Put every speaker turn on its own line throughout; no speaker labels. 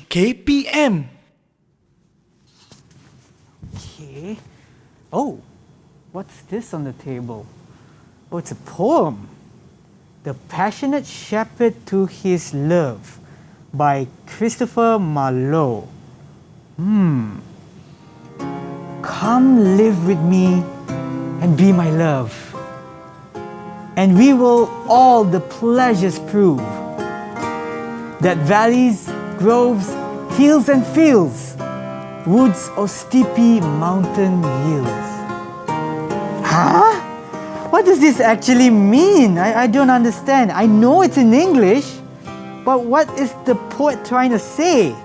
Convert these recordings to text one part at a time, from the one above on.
KPM.
Okay. Oh, what's this on the table? Oh, it's a poem. The Passionate Shepherd to His Love by Christopher Marlowe. Come live with me and be my love, and we will all the pleasures prove, that valleys, groves, hills and fields, woods or steepy mountain hills. Huh? What does this actually mean? I don't understand. I know it's in English, but what is the poet trying to say?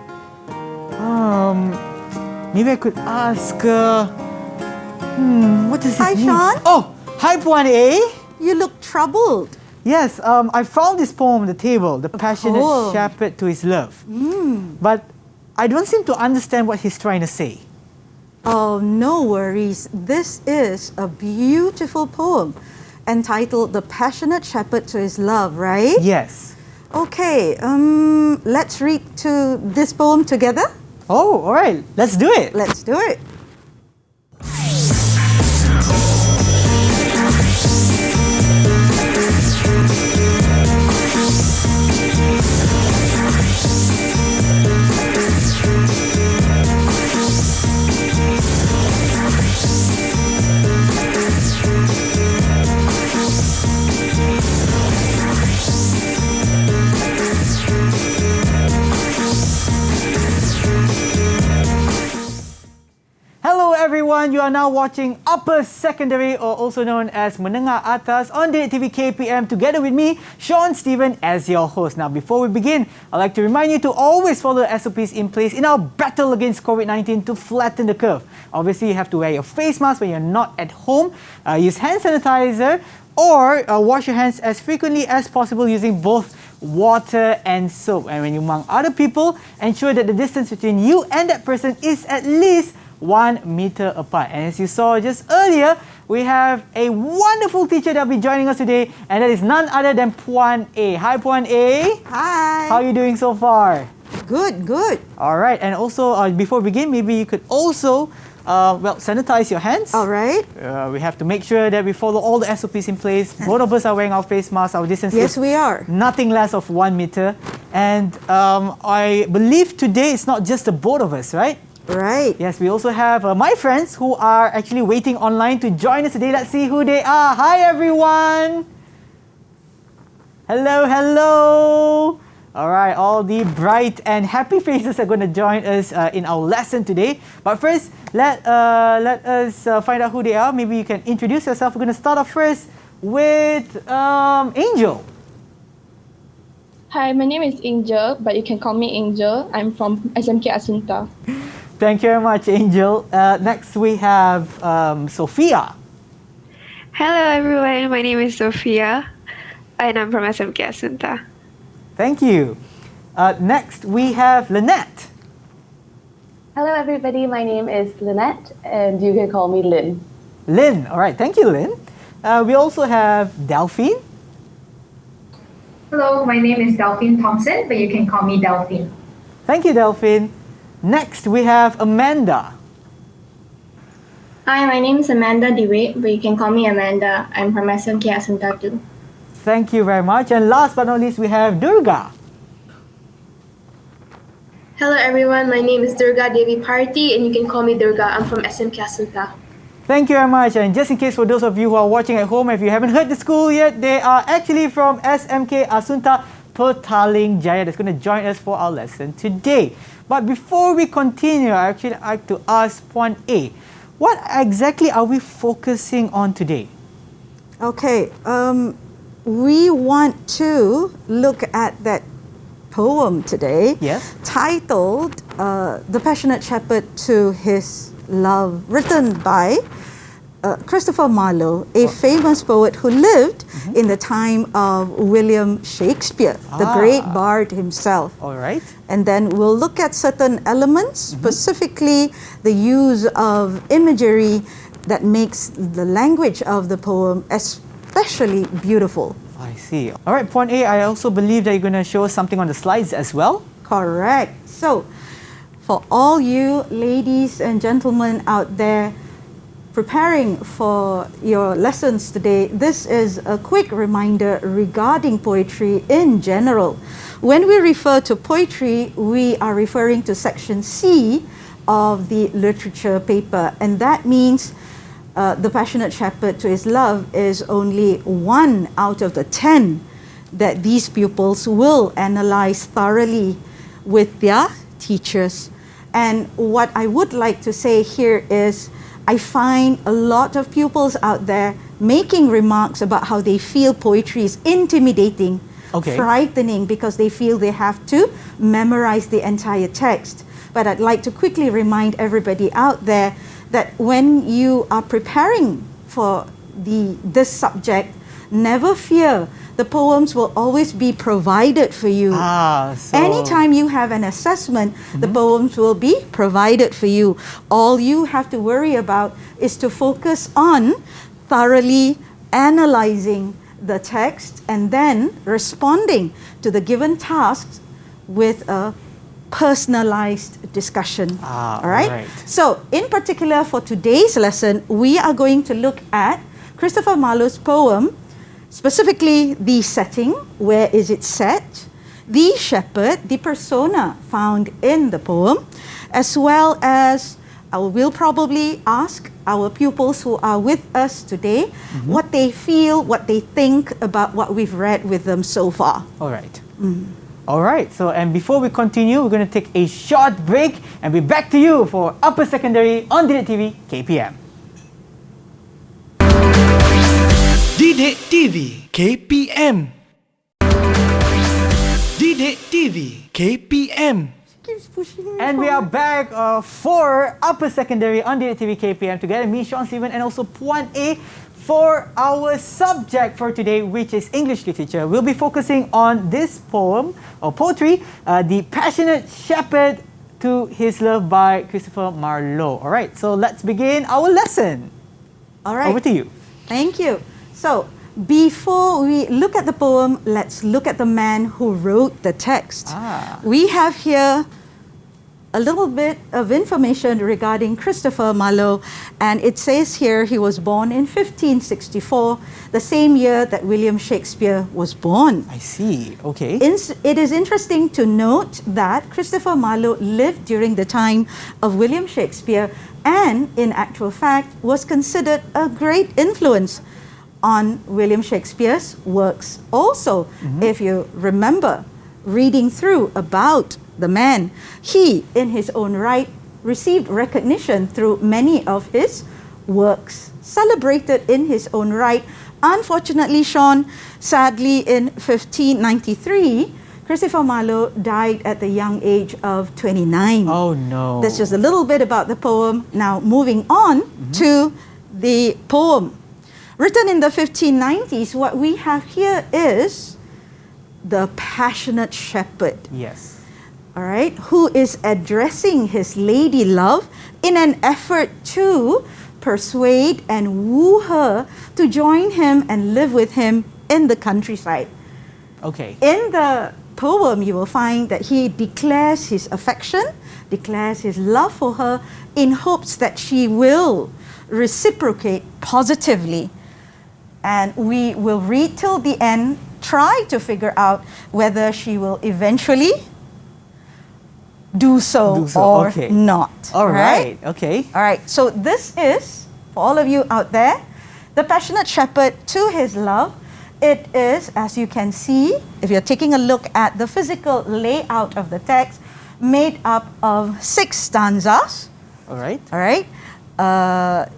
Maybe I could ask, what does this
Hi,
mean?
Sean.
Oh, hi, Puan A.
You look troubled.
Yes, I found this poem on the table, The Passionate Shepherd to His Love. But I don't seem to understand what he's trying to say.
Oh, no worries. This is a beautiful poem entitled The Passionate Shepherd to His Love, right?
Yes.
Okay, let's read to this poem together.
Oh, all right. Let's do it.
Let's do it.
Everyone, you are now watching Upper Secondary, or also known as Menengah Atas, on Didik TV KPM, together with me, Sean Stephen, as your host. Now, before we begin, I'd like to remind you to always follow the SOPs in place in our battle against COVID-19 to flatten the curve. Obviously, you have to wear your face mask when you're not at home, use hand sanitizer, or wash your hands as frequently as possible using both water and soap. And when you among other people, ensure that the distance between you and that person is at least 1 meter apart. And as you saw just earlier, we have a wonderful teacher that will be joining us today, and that is none other than Puan A. Hi, Puan A.
Hi.
How are you doing so far?
Good, good.
All right. And also, before we begin, maybe you could also sanitize your hands.
All right.
We have to make sure that we follow all the SOPs in place. Both of us are wearing our face masks. Our distance
Yes,
is
we are.
nothing less of 1 meter. And I believe today it's not just the both of us, right?
Right.
Yes, we also have my friends who are actually waiting online to join us today. Let's see who they are. Hi, everyone. Hello, hello. All right, all the bright and happy faces are going to join us in our lesson today. But first, let us find out who they are. Maybe you can introduce yourself. We're going to start off first with Angel.
Hi, my name is Angel, but you can call me Angel. I'm from SMK Asunta.
Thank you very much, Angel. Next, we have Sophia.
Hello, everyone. My name is Sophia, and I'm from SMK Asunta.
Thank you. Next, we have Lynette.
Hello, everybody. My name is Lynette, and you can call me Lynn.
Lynn. All right. Thank you, Lynn. We also have Delphine.
Hello, my name is Delphine Thompson, but you can call me Delphine.
Thank you, Delphine. Next, we have Amanda.
Hi, my name is Amanda Dewey, but you can call me Amanda. I'm from SMK Asunta too.
Thank you very much. And last but not least, we have Durga.
Hello everyone, my name is Durga Devi Party and you can call me Durga. I'm from SMK Asunta.
Thank you very much. And just in case for those of you who are watching at home, if you haven't heard the school yet, they are actually from SMK Asunta Petaling Jaya that's going to join us for our lesson today. But before we continue, I actually like to ask Puan A, what exactly are we focusing on today?
Okay, we want to look at that poem today,
yes,
titled The Passionate Shepherd to His Love, written by Christopher Marlowe, a famous poet who lived in the time of William Shakespeare, the great bard himself.
All right.
And then we'll look at certain elements, specifically the use of imagery that makes the language of the poem especially beautiful.
I see. All right, Puan A, I also believe that you're going to show us something on the slides as well.
Correct. So, for all you ladies and gentlemen out there preparing for your lessons today, this is a quick reminder regarding poetry in general. When we refer to poetry, we are referring to section C of the literature paper, and that means the passionate shepherd to his love is only 1 out of the 10 that these pupils will analyze thoroughly with their teachers. And what I would like to say here is I find a lot of pupils out there making remarks about how they feel poetry is intimidating, frightening, because they feel they have to memorize the entire text. But I'd like to quickly remind everybody out there that when you are preparing for this subject, never fear. The poems will always be provided for you. Anytime you have an assessment, the poems will be provided for you. All you have to worry about is to focus on thoroughly analyzing the text and then responding to the given tasks with a personalized discussion. All right? So, in particular for today's lesson, we are going to look at Christopher Marlowe's poem, specifically the setting, where is it set, the shepherd, the persona found in the poem, as well as I will probably ask our pupils who are with us today what they feel, what they think about what we've read with them so far.
All right. All right. So, and before we continue, we're going to take a short break and be back to you for Upper Secondary on Didik TV KPM.
Didik TV KPM. Didik TV KPM.
And we are back for Upper Secondary on Didik TV KPM together, me, Sean, Steven, and also Puan A for our subject for today, which is English literature. We'll be focusing on this poem or poetry, The Passionate Shepherd to His Love by Christopher Marlowe. All right, so let's begin our lesson.
All right.
Over to you.
Thank you. So, before we look at the poem, let's look at the man who wrote the text. We have here a little bit of information regarding Christopher Marlowe, and it says here he was born in 1564, the same year that William Shakespeare was born.
I see. Okay.
It is interesting to note that Christopher Marlowe lived during the time of William Shakespeare and, in actual fact, was considered a great influence on William Shakespeare's works. Also, if you remember reading through about the man, he, in his own right, received recognition through many of his works, celebrated in his own right. Unfortunately, Sean, sadly, in 1593, Christopher Marlowe died at the young age of 29.
Oh no.
That's just a little bit about the poem. Now, moving on to the poem. Written in the 1590s, what we have here is the passionate shepherd.
Yes.
All right, who is addressing his lady love in an effort to persuade and woo her to join him and live with him in the countryside.
Okay.
In the poem, you will find that he declares his affection, declares his love for her in hopes that she will reciprocate positively. And we will read till the end, try to figure out whether she will eventually do so or not.
All right. Okay.
All right. So this is, for all of you out there, the passionate shepherd to his love. It is, as you can see, if you're taking a look at the physical layout of the text, made up of 6 stanzas.
All right.
All right.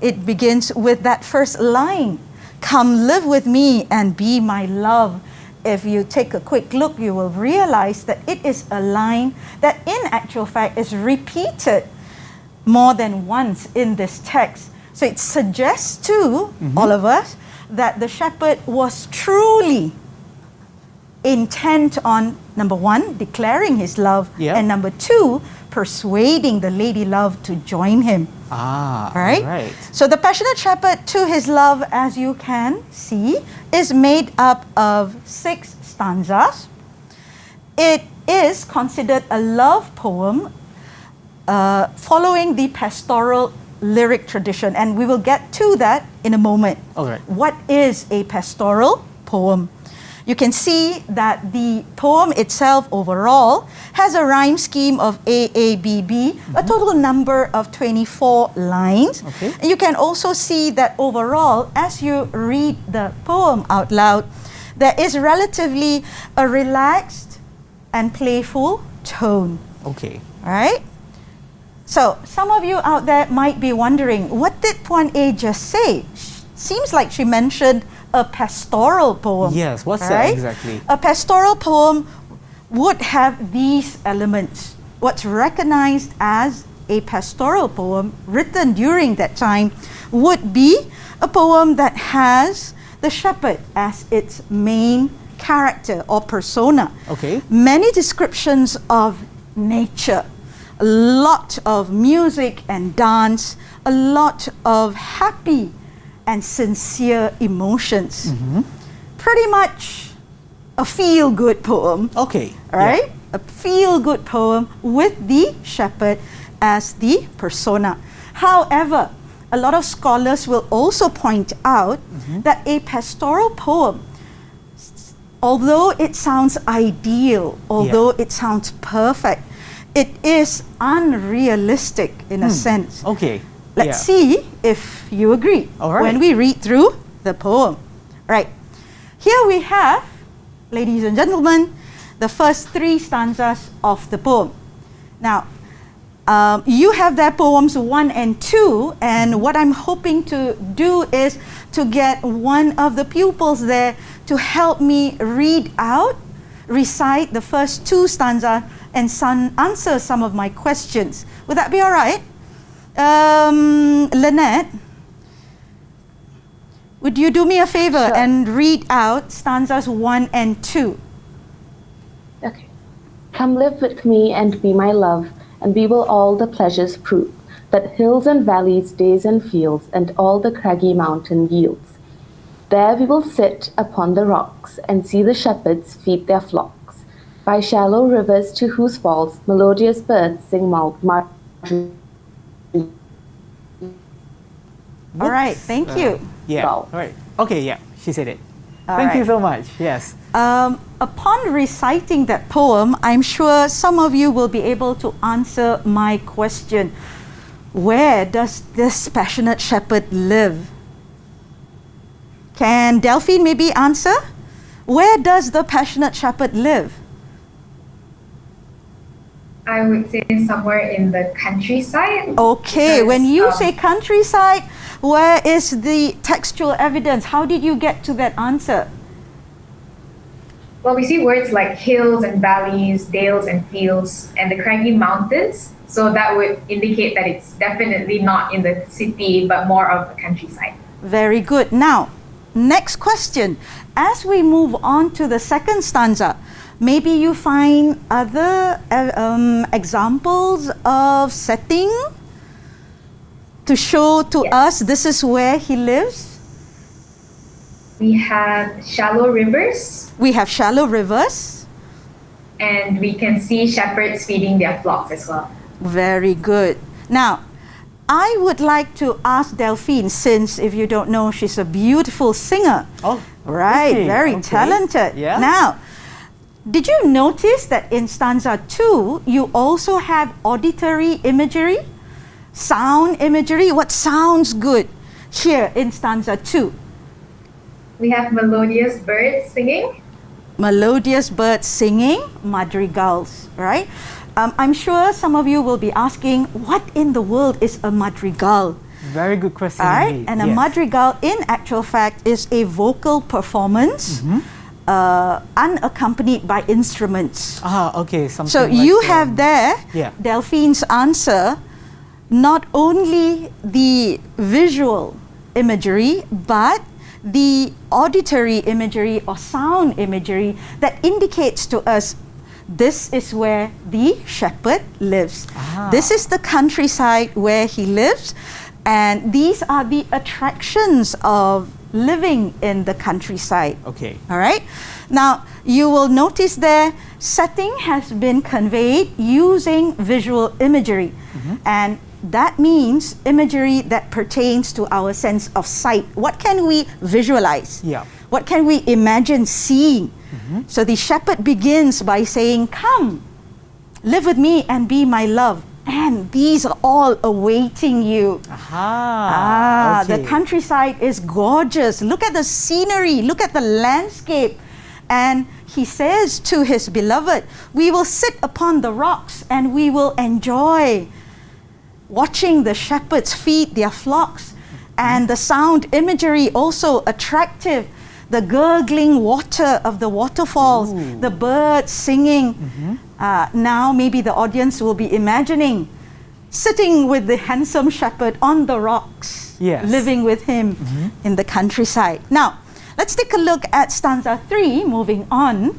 It begins with that first line, "Come live with me and be my love." If you take a quick look, you will realize that it is a line that in actual fact is repeated more than once in this text. So it suggests to all of us that the shepherd was truly intent on, number 1, declaring his love, and number 2, persuading the lady love to join him. Right? So the passionate shepherd to his love, as you can see, is made up of 6 stanzas. It is considered a love poem following the pastoral lyric tradition, and we will get to that in a moment.
All right.
What is a pastoral poem? You can see that the poem itself overall has a rhyme scheme of AABB, a total number of 24 lines.
Okay.
And you can also see that overall, as you read the poem out loud, there is relatively a relaxed and playful tone.
Okay.
All right? So, some of you out there might be wondering, what did Puan A just say? Seems like she mentioned a pastoral poem.
Yes, what's that
right?
exactly?
A pastoral poem would have these elements. What's recognized as a pastoral poem written during that time would be a poem that has the shepherd as its main character or persona.
Okay.
Many descriptions of nature, a lot of music and dance, a lot of happy and sincere emotions. Pretty much a feel-good poem.
Okay.
Right? A feel-good poem with the shepherd as the persona. However, a lot of scholars will also point out that a pastoral poem, although it sounds ideal, although it sounds perfect, it is unrealistic in a sense.
Okay.
Let's see if you agree
All right.
when we read through the poem. Right. Here we have, ladies and gentlemen, the first 3 stanzas of the poem. Now, you have their poems 1 and 2, and what I'm hoping to do is to get one of the pupils there to help me read out, recite the first 2 stanzas, and answer some of my questions. Would that be all right? Lynette, would you do me a favor and read out stanzas 1 and 2?
Okay. Come live with me and be my love, and we will all the pleasures prove, that hills and valleys, days and fields, and all the craggy mountain yields. There we will sit upon the rocks, and see the shepherds feed their flocks, by shallow rivers to whose falls melodious birds sing margin.
All right, thank you.
Yeah.
Wow.
All right. Okay, yeah. She said it.
All
Thank you
right.
so much. Yes.
Upon reciting that poem, I'm sure some of you will be able to answer my question. Where does this passionate shepherd live? Can Delphine maybe answer? Where does the passionate shepherd live?
I would say somewhere in the countryside.
Okay,
Because,
when you say countryside, where is the textual evidence? How did you get to that answer?
Well, we see words like hills and valleys, dales and fields, and the craggy mountains. So that would indicate that it's definitely not in the city, but more of the countryside.
Very good. Now, next question. As we move on to the second stanza, maybe you find other examples of setting to show to us this is where he lives.
We have shallow rivers,
We have shallow rivers.
and we can see shepherds feeding their flocks as well.
Very good. Now, I would like to ask Delphine, since if you don't know, she's a beautiful singer.
Oh,
Right,
okay,
very
okay.
talented.
Yeah.
Now, did you notice that in stanza 2, you also have auditory imagery, sound imagery? What sounds good here in stanza 2?
We have melodious birds singing.
Melodious birds singing, madrigals, right? I'm sure some of you will be asking, what in the world is a madrigal?
Very good question.
All right,
indeed.
and a
Yes.
madrigal, in actual fact, is a vocal performance unaccompanied by instruments.
Ah, okay. Something
So
like,
you have there
yeah.
Delphine's answer, not only the visual imagery, but the auditory imagery or sound imagery that indicates to us this is where the shepherd lives.
Ah.
This is the countryside where he lives, and these are the attractions of living in the countryside.
Okay.
All right. Now, you will notice there, setting has been conveyed using visual imagery. And that means imagery that pertains to our sense of sight. What can we visualize?
Yeah.
What can we imagine seeing? So the shepherd begins by saying, "Come, live with me and be my love. And these are all awaiting you."
Okay.
The countryside is gorgeous. Look at the scenery. Look at the landscape. And he says to his beloved, "We will sit upon the rocks and we will enjoy watching the shepherds feed their flocks." And the sound imagery also attractive. The gurgling water of the waterfalls, the birds singing. Now maybe the audience will be imagining sitting with the handsome shepherd on the rocks, living with him in the countryside. Now, let's take a look at stanza 3, moving on.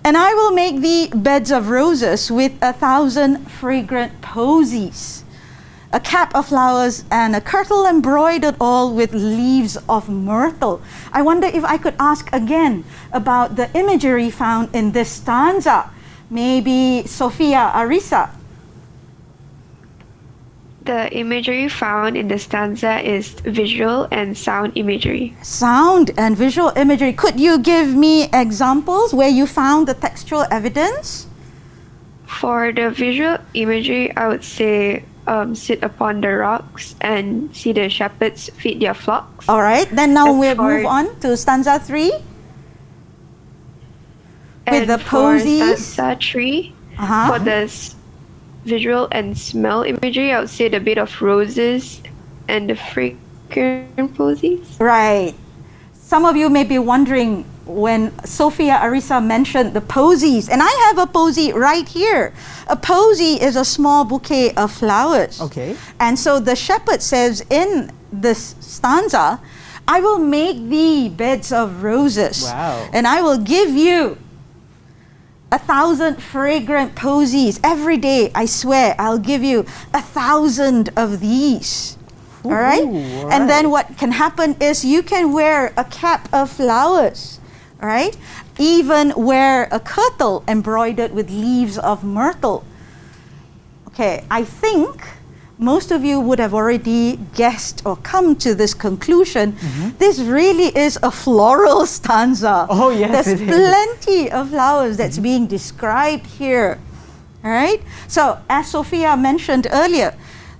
"And I will make thee beds of roses with 1,000 fragrant posies, a cap of flowers and a kirtle embroidered all with leaves of myrtle." I wonder if I could ask again about the imagery found in this stanza. Maybe Sophia, Arisa.
The imagery found in the stanza is visual and sound imagery.
Sound and visual imagery. Could you give me examples where you found the textual evidence?
For the visual imagery, I would say sit upon the rocks and see the shepherds feed their flocks.
All right, then now
And
we'll
for-
move on to stanza 3. With
And
the
for
posies.
stanza 3,
Uh-huh.
for the visual and smell imagery, I would say the bed of roses and the fragrant posies.
Right. Some of you may be wondering when Sophia Arisa mentioned the posies, and I have a posy right here. A posy is a small bouquet of flowers.
Okay.
And so the shepherd says in this stanza, "I will make thee beds of roses.
Wow.
And I will give you 1,000 fragrant posies. Every day, I swear, I'll give you 1,000 of these." All right?
Ooh, all
And then
right.
what can happen is you can wear a cap of flowers. All right? Even wear a kirtle embroidered with leaves of myrtle. Okay, I think most of you would have already guessed or come to this conclusion. This really is a floral stanza.
Oh, yes,
There's
it is.
plenty of flowers that's being described here. All right? So, as Sophia mentioned earlier,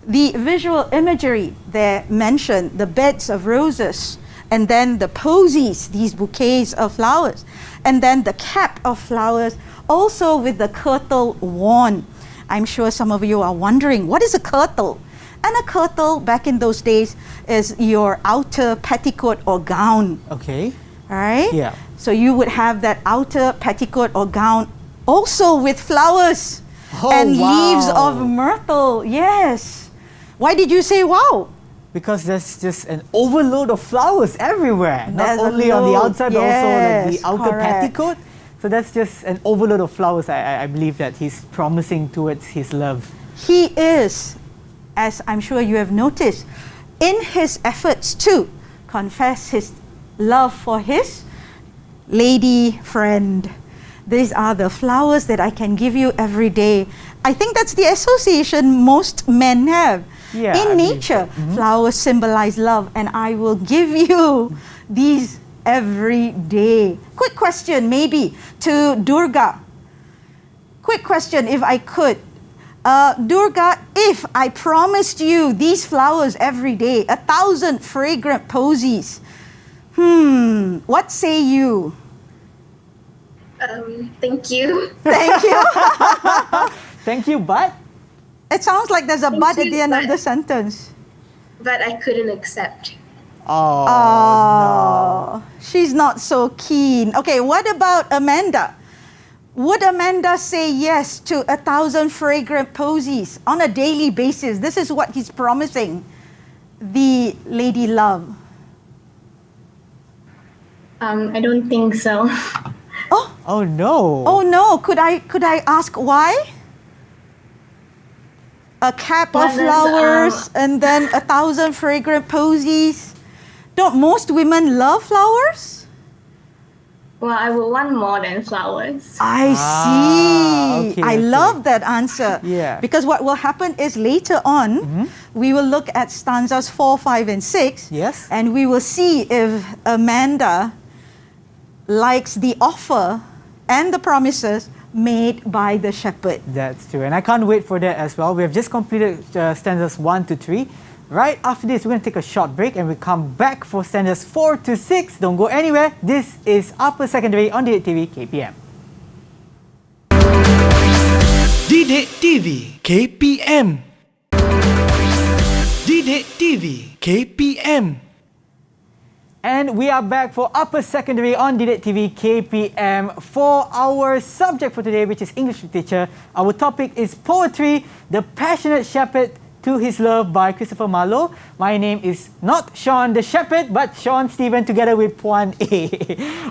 the visual imagery there mentioned the beds of roses, and then the posies, these bouquets of flowers, and then the cap of flowers, also with the kirtle worn. I'm sure some of you are wondering, what is a kirtle? And a kirtle, back in those days, is your outer petticoat or gown.
Okay.
All right?
Yeah.
So you would have that outer petticoat or gown also with flowers and leaves
wow.
of myrtle. Yes. Why did you say wow?
Because there's just an overload of flowers everywhere.
There's
Not
a
only on the
load,
outside, but also like the
yes,
outer
correct.
petticoat. So that's just an overload of flowers. I believe that he's promising towards his love.
He is, as I'm sure you have noticed, in his efforts to confess his love for his lady friend. These are the flowers that I can give you every day. I think that's the association most men have.
Yeah, I
In
believe
nature, flowers symbolize love, and I will give you these every day. Quick question, maybe, to Durga. Quick question, if I could. Durga, if I promised you these flowers every day, 1,000 fragrant posies, what say you?
Thank you.
Thank you.
Thank you, but
It sounds like there's a
Thank
but at
you,
the end of
but-
the sentence.
But I couldn't accept.
Oh, she's not so keen. Okay, what about Amanda? Would Amanda say yes to 1,000 fragrant posies on a daily basis? This is what he's promising the lady love.
I don't think so.
oh no.
Oh no, could I ask why? A cap of
Well, there's,
flowers and then 1,000 fragrant posies Don't most women love flowers?
Well, I would want more than flowers.
I see.
okay,
I
okay.
love that answer.
Yeah.
Because what will happen is later on, we will look at stanzas 4, 5, and 6.
Yes.
And we will see if Amanda likes the offer and the promises made by the shepherd.
That's true. And I can't wait for that as well. We have just completed stanzas 1 to 3. Right after this, we're going to take a short break and we come back for stanzas 4 to 6. Don't go anywhere. This is Upper Secondary on Didik TV KPM.
Didik TV KPM. Didik TV KPM.
And we are back for Upper Secondary on Didik TV KPM for our subject for today, which is English literature. Our topic is poetry, The Passionate Shepherd to His Love by Christopher Marlowe. My name is not Sean the Shepherd, but Sean Stephen together with Puan A.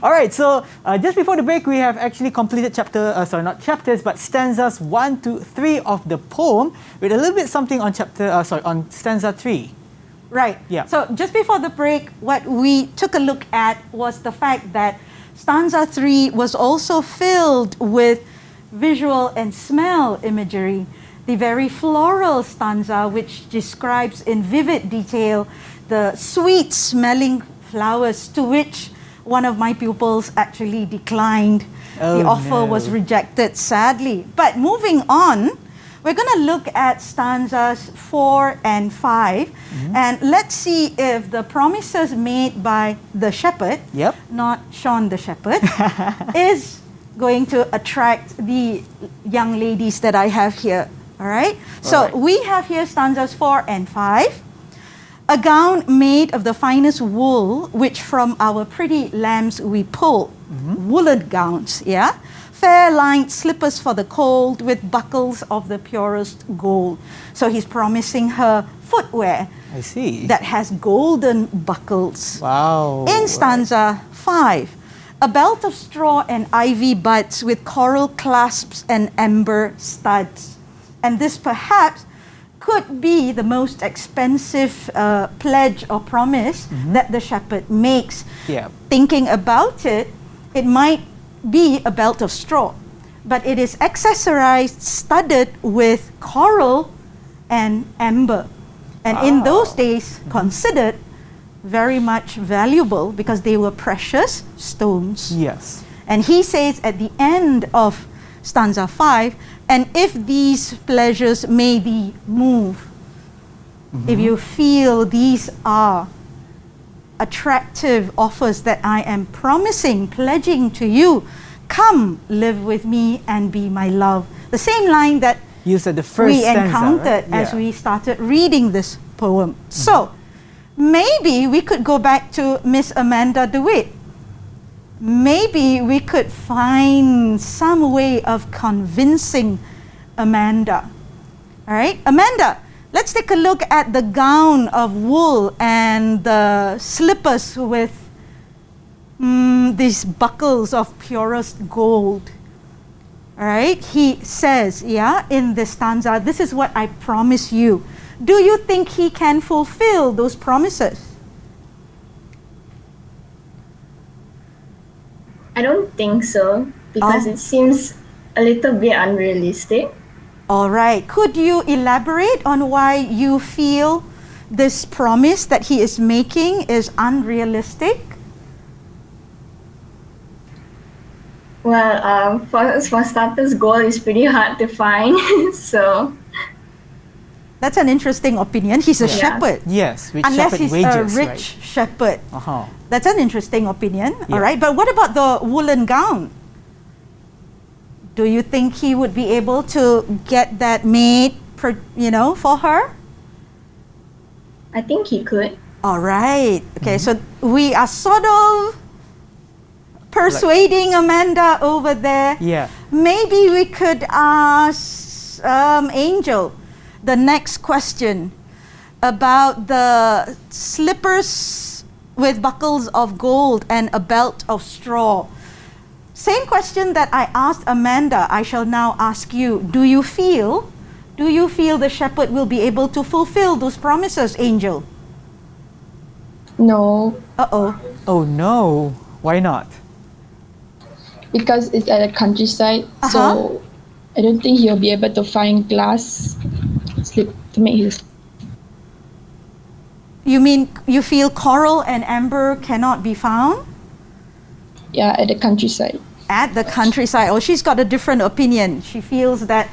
Alright, so just before the break, we have actually completed not chapters, but stanzas 1 to 3 of the poem with a little bit something on on stanza 3.
Right.
Yeah.
So just before the break, what we took a look at was the fact that stanza 3 was also filled with visual and smell imagery. The very floral stanza, which describes in vivid detail the sweet smelling flowers, to which one of my pupils actually declined.
Oh,
the offer
no.
was rejected, sadly. But moving on, we're going to look at stanzas 4 and 5, and let's see if the promises made by the shepherd,
Yep.
not Sean the shepherd, is going to attract the young ladies that I have here. All right? So we have here stanzas 4 and 5. A gown made of the finest wool, which from our pretty lambs we pull. Woolen gowns, yeah? Fair-lined slippers for the cold with buckles of the purest gold. So he's promising her footwear
I see.
that has golden buckles.
Wow.
In stanza 5, a belt of straw and ivy buds with coral clasps and amber studs. And this perhaps could be the most expensive pledge or promise that the shepherd makes.
Yeah.
Thinking about it, it might be a belt of straw, but it is accessorized, studded with coral and amber. And in those days, considered very much valuable because they were precious stones.
Yes.
And he says at the end of stanza 5, and if these pleasures may thee move, if you feel these are attractive offers that I am promising, pledging to you, come live with me and be my love. The same line that
Used at the first
we
stanza,
encountered
right?
as
Yeah.
we started reading this poem. So maybe we could go back to Miss Amanda DeWitt. Maybe we could find some way of convincing Amanda. All right, Amanda, let's take a look at the gown of wool and the slippers with these buckles of purest gold. All right, he says, in this stanza, this is what I promise you. Do you think he can fulfill those promises?
I don't think so because it seems a little bit unrealistic.
All right. Could you elaborate on why you feel this promise that he is making is unrealistic?
Well, for starters, gold is pretty hard to find. So
That's an interesting opinion. He's a shepherd.
Yes, with
Unless
shepherd
he's
wages,
a rich shepherd.
right?
That's an interesting opinion.
Yeah.
All right. But what about the woolen gown? Do you think he would be able to get that made, for her?
I think he could.
All right. Okay, so we are sort of persuading Amanda over there.
Yeah.
Maybe we could ask Angel the next question about the slippers with buckles of gold and a belt of straw. Same question that I asked Amanda, I shall now ask you. Do you feel the shepherd will be able to fulfill those promises, Angel?
No,
Uh-oh. Oh no. Why not?
because it's at a countryside, so I don't think he'll be able to find glass slip to make his.
You mean you feel coral and amber cannot be found?
Yeah, at the countryside.
At the countryside. Oh, she's got a different opinion. She feels that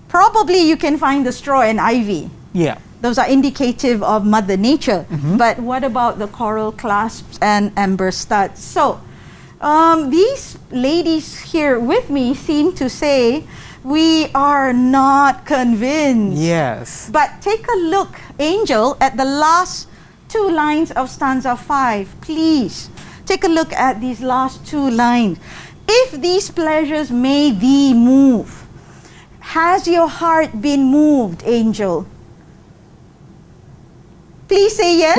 probably you can find the straw and ivy.
Yeah.
Those are indicative of Mother Nature. But what about the coral clasps and amber studs? So, these ladies here with me seem to say we are not convinced.
Yes.
But take a look, Angel, at the last two lines of stanza 5. Please, take a look at these last two lines. If these pleasures may thee move, has your heart been moved, Angel? Please say yes.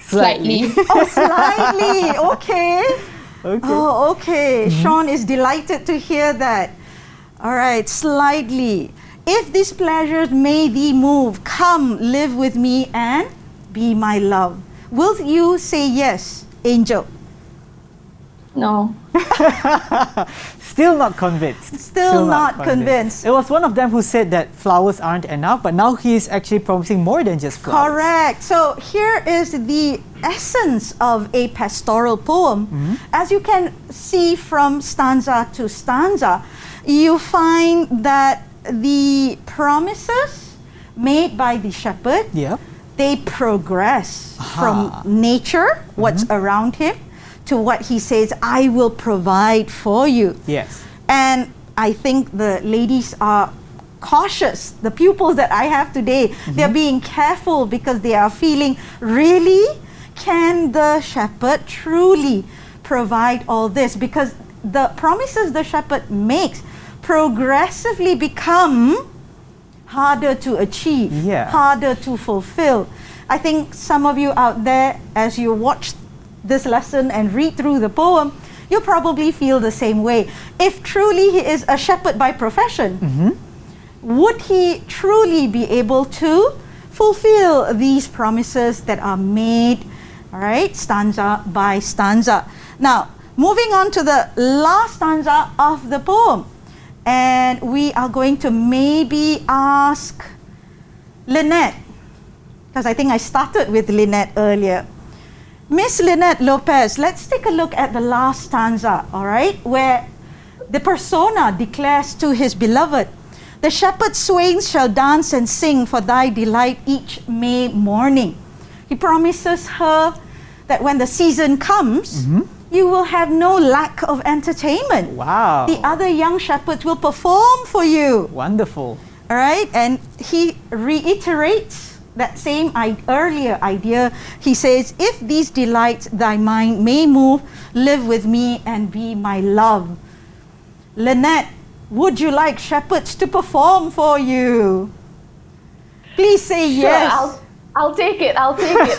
Slightly.
Oh, slightly. Okay.
Okay.
Oh, okay. Sean is delighted to hear that. All right, slightly. If these pleasures may thee move, come live with me and be my love. Will you say yes, Angel?
No.
Still not convinced.
Still not convinced.
It was one of them who said that flowers aren't enough, but now he's actually promising more than just flowers.
Correct. So here is the essence of a pastoral poem. As you can see from stanza to stanza, you find that the promises made by the shepherd,
Yep.
they progress from nature, what's around him, to what he says, I will provide for you.
Yes.
And I think the ladies are cautious. The pupils that I have today, they're being careful because they are feeling, really? Can the shepherd truly provide all this? Because the promises the shepherd makes progressively become harder to achieve, harder to fulfill. I think some of you out there, as you watch this lesson and read through the poem, you'll probably feel the same way. If truly he is a shepherd by profession, would he truly be able to fulfill these promises that are made, all right, stanza by stanza? Now, moving on to the last stanza of the poem, and we are going to maybe ask Lynette, because I think I started with Lynette earlier. Miss Lynette Lopez, let's take a look at the last stanza, all right, where the persona declares to his beloved, the shepherd swains shall dance and sing for thy delight each May morning. He promises her that when the season comes, you will have no lack of entertainment.
Wow.
The other young shepherds will perform for you.
Wonderful.
All right, and he reiterates that same earlier idea. He says, if these delights thy mind may move, live with me and be my love. Lynette, would you like shepherds to perform for you? Please say
Sure,
yes.
I'll take it. I'll take it.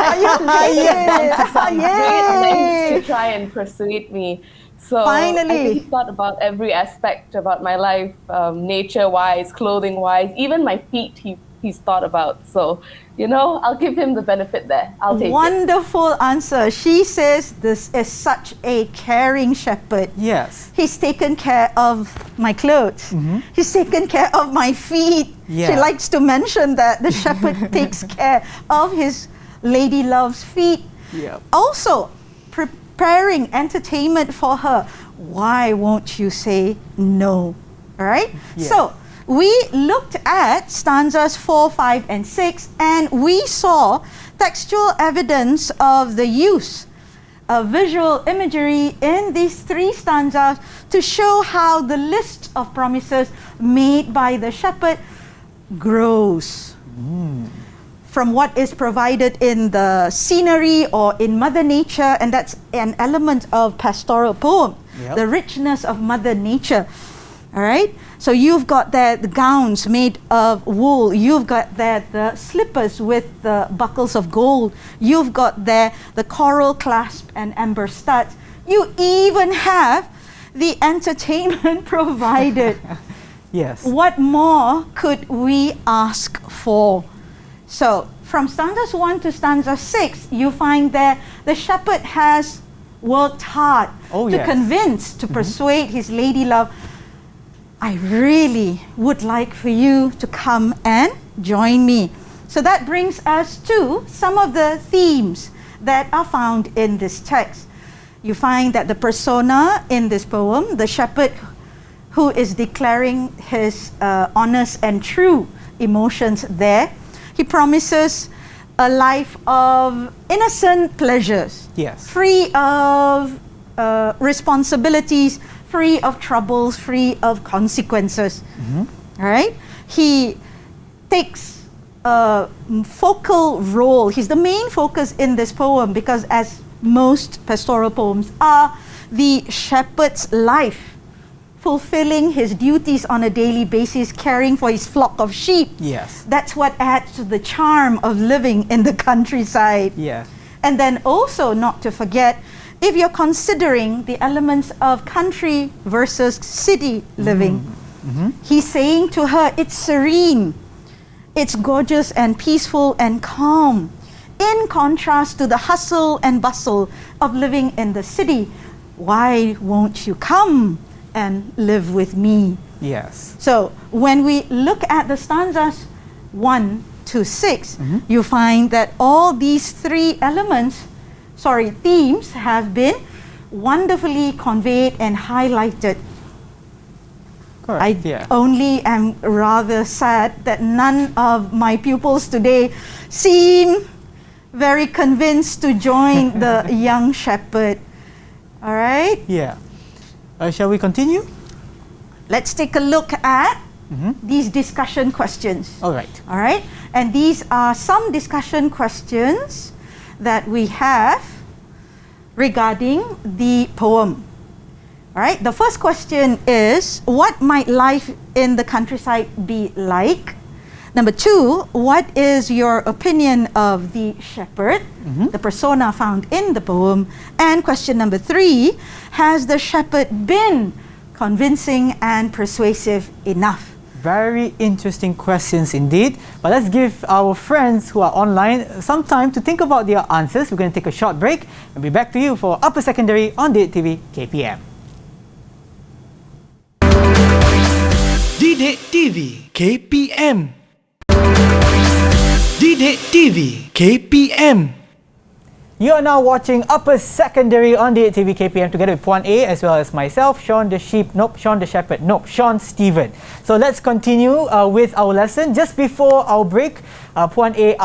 Great to try and persuade me. So
Finally.
I think he thought about every aspect about my life, nature-wise, clothing-wise, even my feet. He's thought about. So, I'll give him the benefit there. I'll take it.
Wonderful answer. She says this is such a caring shepherd.
Yes.
He's taken care of my clothes. He's taken care of my feet.
Yeah.
She likes to mention that the shepherd takes care of his lady love's feet.
Yep.
Also, preparing entertainment for her. Why won't you say no? All right?
Yes.
So, we looked at stanzas 4, 5, and 6, and we saw textual evidence of the use of visual imagery in these 3 stanzas to show how the list of promises made by the shepherd grows from what is provided in the scenery or in Mother Nature, and that's an element of pastoral poem, the richness of Mother Nature. All right, so you've got there the gowns made of wool, you've got there the slippers with the buckles of gold, you've got there the coral clasp and amber studs, you even have the entertainment provided.
Yes.
What more could we ask for? So from stanzas 1 to stanza 6, you find that the shepherd has worked hard to convince, to persuade his lady love, I really would like for you to come and join me. So that brings us to some of the themes that are found in this text. You find that the persona in this poem, the shepherd who is declaring his honest and true emotions there, he promises a life of innocent pleasures, free of responsibilities, free of troubles, free of consequences. All right? He takes a focal role. He's the main focus in this poem because, as most pastoral poems are, the shepherd's life, fulfilling his duties on a daily basis, caring for his flock of sheep.
Yes.
That's what adds to the charm of living in the countryside.
Yes.
And then also, not to forget, if you're considering the elements of country versus city living, he's saying to her, it's serene, it's gorgeous and peaceful and calm, in contrast to the hustle and bustle of living in the city. Why won't you come and live with me?
Yes.
So when we look at the stanzas 1 to 6, you find that all these three themes have been wonderfully conveyed and highlighted.
Correct.
I only am rather sad that none of my pupils today seem very convinced to join the young shepherd. All right?
Yeah. Shall we continue?
Let's take a look at these discussion questions.
All right.
All right? And these are some discussion questions that we have regarding the poem. All right? The first question is, what might life in the countryside be like? Number 2, what is your opinion of the shepherd, the persona found in the poem? And question number 3, has the shepherd been convincing and persuasive enough?
Very interesting questions indeed. But let's give our friends who are online some time to think about their answers. We're going to take a short break and be back to you for Upper Secondary on Didik TV KPM.
Didik TV KPM. Didik TV KPM.
You are now watching Upper Secondary on Didik TV KPM together with Puan A as well as myself, Sean the Shepherd, Sean Stephen. So let's continue with our lesson. Just before our break, Puan A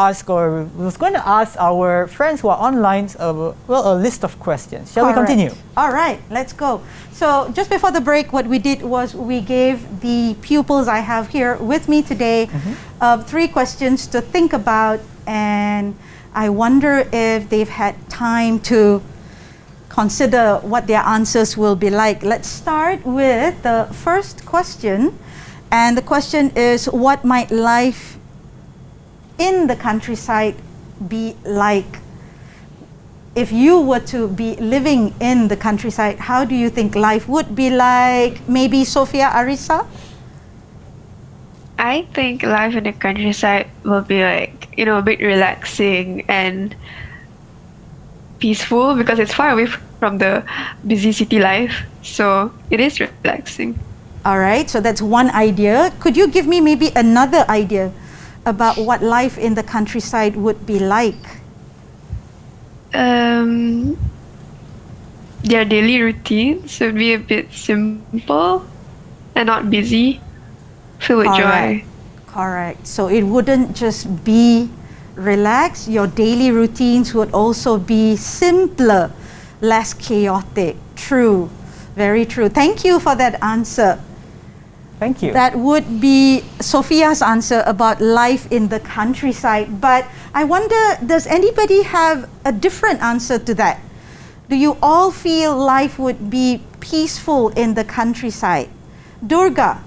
was going to ask our friends who are online a list of questions. Shall we continue?
All right, let's go. So just before the break, what we did was we gave the pupils I have here with me today 3 questions to think about, and I wonder if they've had time to consider what their answers will be like. Let's start with the first question. And the question is, what might life in the countryside be like? If you were to be living in the countryside, how do you think life would be like? Maybe Sophia Arisa?
I think life in the countryside will be like, a bit relaxing and peaceful because it's far away from the busy city life. So it is relaxing.
All right, so that's one idea. Could you give me maybe another idea about what life in the countryside would be like?
Their daily routines would be a bit simple and not busy, filled with joy.
Correct. So it wouldn't just be relaxed, your daily routines would also be simpler, less chaotic. True, very true. Thank you for that answer.
Thank you.
That would be Sophia's answer about life in the countryside. But I wonder, does anybody have a different answer to that? Do you all feel life would be peaceful in the countryside? Durga,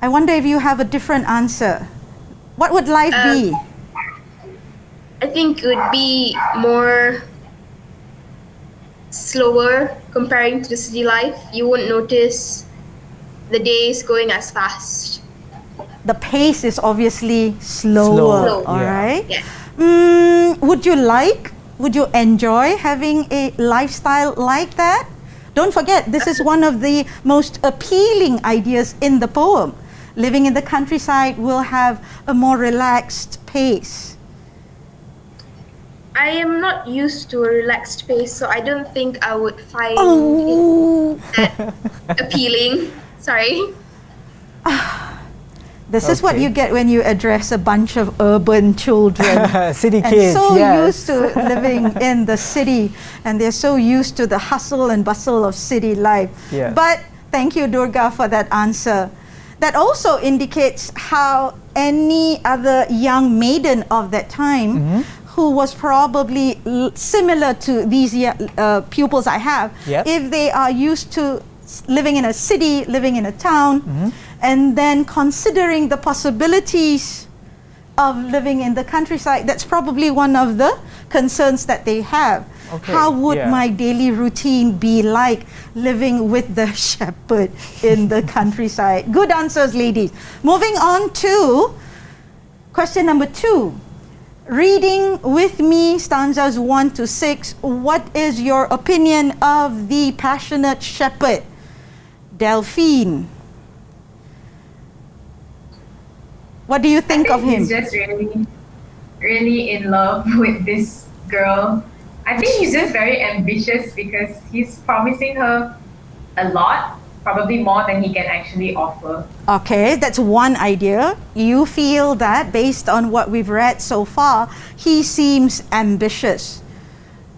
I wonder if you have a different answer. What would life be?
I think it would be more slower comparing to the city life. You wouldn't notice the days going as fast.
the pace is obviously slower.
Slow,
All
yeah.
right.
Yes.
Would you enjoy having a lifestyle like that? Don't forget, this is one of the most appealing ideas in the poem. Living in the countryside will have a more relaxed pace.
I am not used to a relaxed pace, so I don't think I would find
Oh.
it that appealing. Sorry.
This is what
Okay.
you get when you address a bunch of urban children.
City
And
kids,
so
yes.
used to living in the city, and they're so used to the hustle and bustle of city life.
Yeah.
But thank you, Durga, for that answer. That also indicates how any other young maiden of that time
Mm-hmm.
who was probably similar to these pupils I have,
Yep.
if they are used to living in a city, living in a town,
Mm-hmm.
and then considering the possibilities of living in the countryside, that's probably one of the concerns that they have.
Okay,
How would
yeah.
my daily routine be like living with the shepherd in the countryside? Good answers, ladies. Moving on to question number 2. Reading with me stanzas 1 to 6. What is your opinion of the passionate shepherd? Delphine. What do you think
I
of him?
He's just really, really in love with this girl. I think he's just very ambitious because he's promising her a lot, probably more than he can actually offer.
Okay, that's one idea. You feel that based on what we've read so far, he seems ambitious.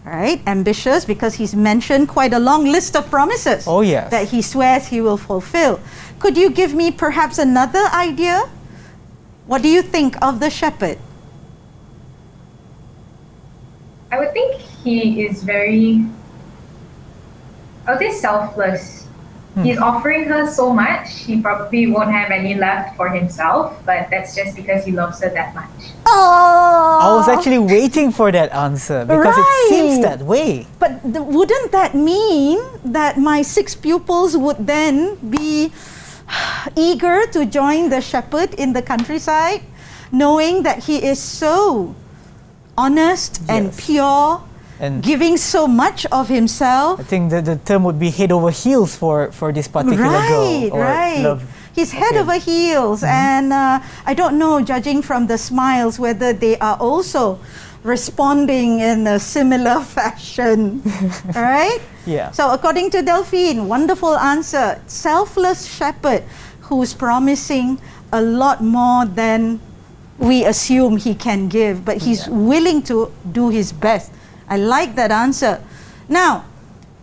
Right? Ambitious because he's mentioned quite a long list of promises
Oh, yes.
that he swears he will fulfill. Could you give me perhaps another idea? What do you think of the shepherd?
I would think he is very, I would say selfless. He's offering her so much, he probably won't have any left for himself, but that's just because he loves her that much.
Oh,
I was actually waiting for that answer because it seems
Right.
that way.
But wouldn't that mean that my 6 pupils would then be eager to join the shepherd in the countryside, knowing that he is so honest and
Yes.
pure,
And
giving so much of himself?
I think the term would be head over heels for this particular
Right,
girl. Or
right.
love.
He's head
Okay.
over heels, and I don't know, judging from the smiles, whether they are also responding in a similar fashion, right?
Yeah.
So according to Delphine, wonderful answer. Selfless shepherd who's promising a lot more than we assume he can give, but he's willing to do his best. I like that answer. Now,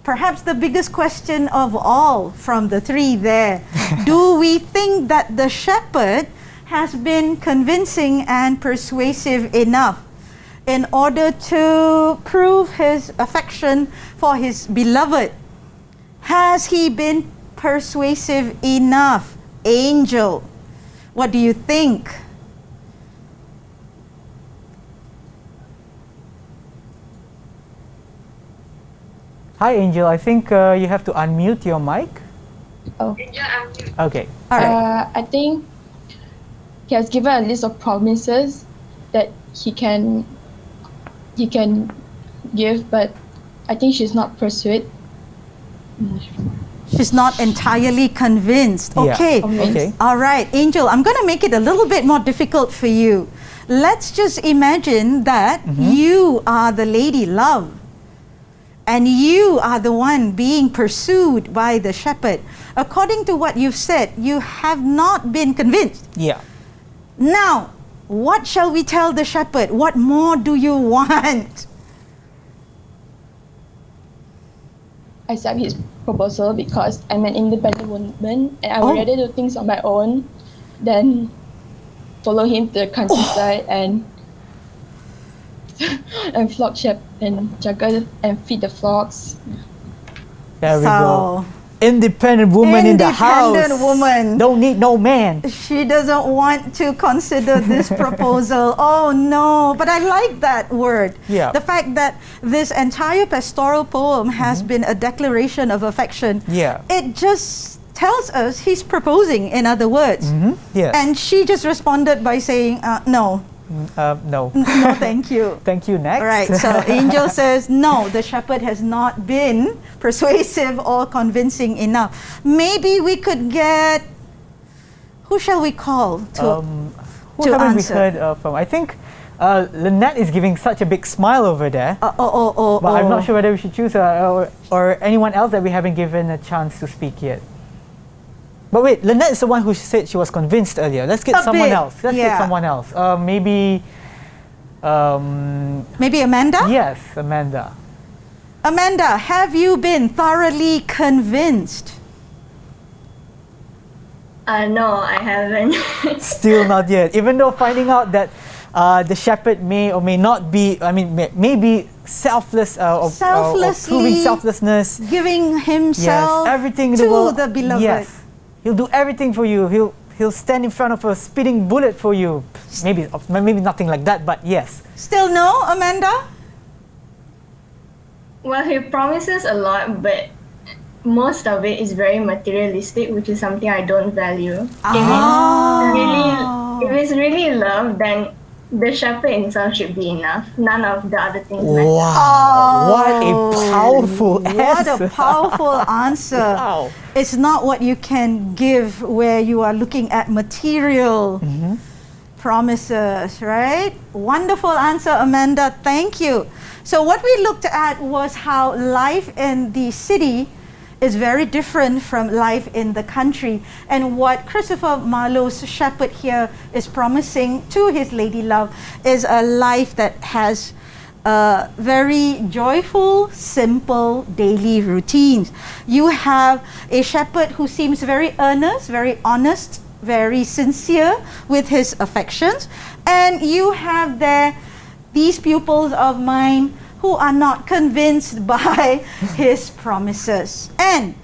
perhaps the biggest question of all from the 3 there, do we think that the shepherd has been convincing and persuasive enough in order to prove his affection for his beloved? Has he been persuasive enough? Angel, what do you think?
Hi, Angel. I think you have to unmute your mic.
Oh.
Okay.
All right.
I think he has given a list of promises that he can give, but I think she's not persuaded.
She's not entirely convinced.
Yeah.
Okay.
Okay.
All right, Angel, I'm going to make it a little bit more difficult for you. Let's just imagine that you are the lady love and you are the one being pursued by the shepherd. According to what you've said, you have not been convinced.
Yeah.
Now, what shall we tell the shepherd? What more do you want?
I accept his proposal because I'm an independent woman and I would rather do things on my own than follow him to the countryside and flock sheep and juggle and feed the flocks.
There we
So,
go. Independent woman in the house.
Independent woman.
Don't need no man.
She doesn't want to consider this proposal. Oh no, but I like that word.
Yeah.
The fact that this entire pastoral poem has been a declaration of affection.
Yeah.
It just tells us he's proposing, in other words.
Yes.
And she just responded by saying, no.
No.
No, thank you.
Thank you. Next.
All right, so Angel says, no, the shepherd has not been persuasive or convincing enough. Maybe we could get, who shall we call to
Who haven't we
answer?
heard from? I think Lynette is giving such a big smile over there. But I'm not sure whether we should choose her or anyone else that we haven't given a chance to speak yet. But wait, Lynette is the one who said she was convinced earlier. Let's get someone else. Let's get someone else. Maybe
Amanda?
Yes, Amanda.
Amanda, have you been thoroughly convinced?
No, I haven't.
Still not yet. Even though finding out that the shepherd may or may not be, may be selfless, or proving selflessness,
giving himself
everything in
to
the world.
the beloved.
Yes, he'll do everything for you. He'll stand in front of a spitting bullet for you. Maybe nothing like that, but yes.
Still no, Amanda?
Well, he promises a lot, but most of it is very materialistic, which is something I don't value. If it's really love, then the shepherd himself should be enough. None of the other things matter.
Wow! What a powerful answer!
What a powerful answer!
Wow.
It's not what you can give where you are looking at material promises, right? Wonderful answer, Amanda. Thank you. So what we looked at was how life in the city is very different from life in the country, and what Christopher Marlowe's shepherd here is promising to his lady love is a life that has very joyful, simple daily routines. You have a shepherd who seems very earnest, very honest, very sincere with his affections, and you have these pupils of mine who are not convinced by his promises. And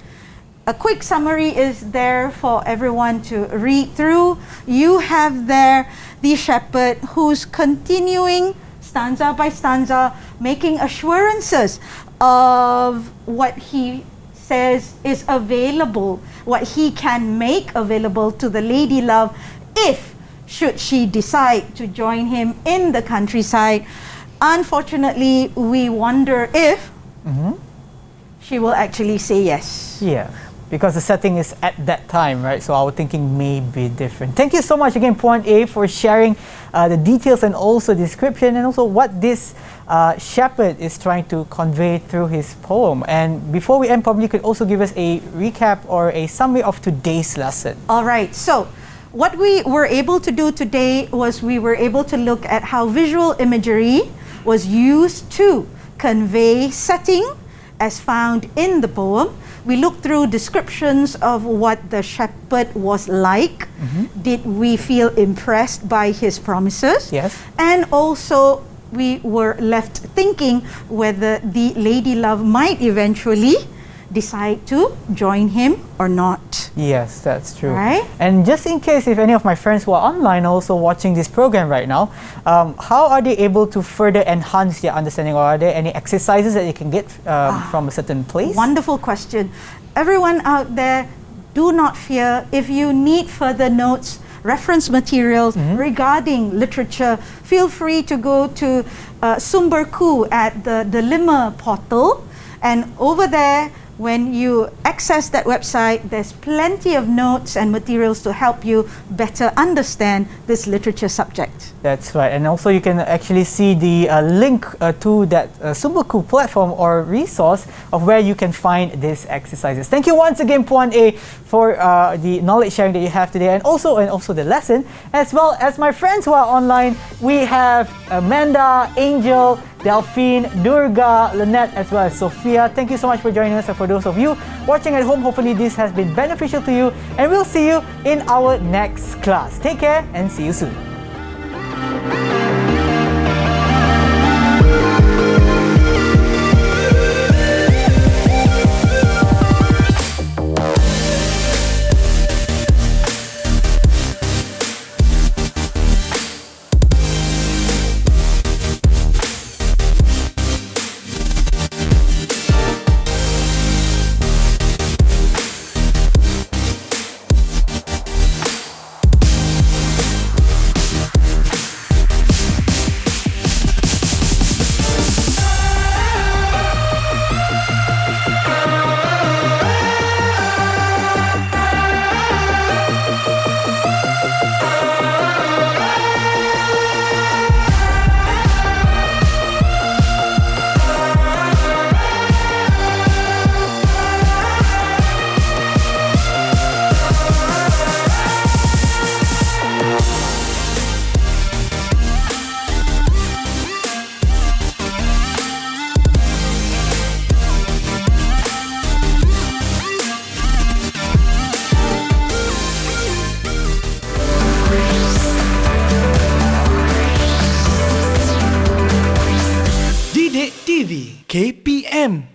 a quick summary is there for everyone to read through. You have there the shepherd who's continuing stanza by stanza, making assurances of what he says is available, what he can make available to the lady love if should she decide to join him in the countryside. Unfortunately, we wonder if she will actually say yes.
Yeah, because the setting is at that time, right? So our thinking may be different. Thank you so much again, Point A, for sharing the details and also description and also what this shepherd is trying to convey through his poem. And before we end, probably you could also give us a recap or a summary of today's lesson.
All right, so what we were able to do today was we were able to look at how visual imagery was used to convey setting as found in the poem. We looked through descriptions of what the shepherd was like. Did we feel impressed by his promises?
Yes.
And also we were left thinking whether the lady love might eventually decide to join him or not.
Yes, that's true.
Right?
And just in case if any of my friends who are online also watching this program right now, how are they able to further enhance their understanding, or are there any exercises that they can get from a certain place?
Wonderful question. Everyone out there, do not fear. If you need further notes, reference materials regarding literature, feel free to go to Sumberku at the Lima portal, and over there, when you access that website, there's plenty of notes and materials to help you better understand this literature subject.
That's right. And also you can actually see the link to that Sumberku platform or resource of where you can find these exercises. Thank you once again, Puan A, for the knowledge sharing that you have today, and also the lesson, as well as my friends who are online. We have Amanda, Angel, Delphine, Durga, Lynette, as well as Sophia. Thank you so much for joining us. And for those of you watching at home, hopefully this has been beneficial to you, and we'll see you in our next class. Take care and see you soon.
KPM.